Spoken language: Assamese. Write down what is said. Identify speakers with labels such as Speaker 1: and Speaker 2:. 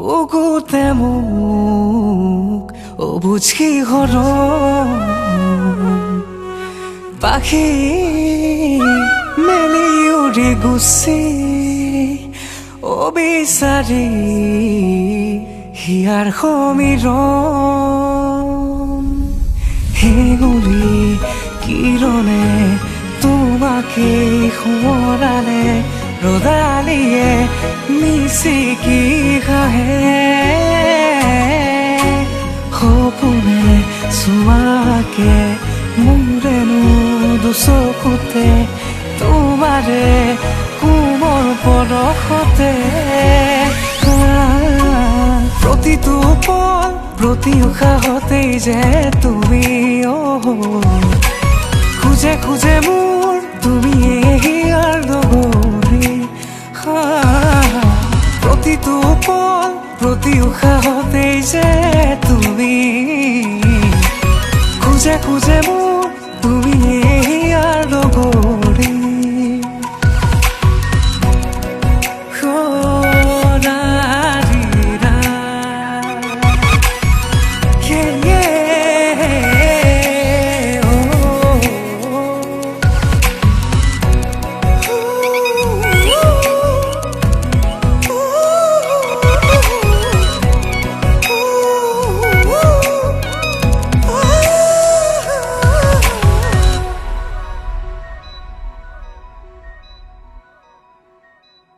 Speaker 1: বুকুতে মোক অবুজ কিহৰ পাখি মেলি উৰি গুচি অবিচাৰি হিয়াৰ সমীৰণ হেঙুলি কিৰণে তোমাকে সোঁৱৰালে ৰ'দালিয়ে মিচিকি খাহে সপোনে চোৱাকে মোৰেনো দুচকুতে তোমাৰে কোমল পৰশতে প্ৰতিটো পল প্ৰতি উশাহতেই যে তুমি খুজে খুজে মোৰ তুমি হিয়াৰ লগৰী প্ৰতিটো পল প্ৰতি উশাহতেই যে তুমি খুজে খুজে মোৰ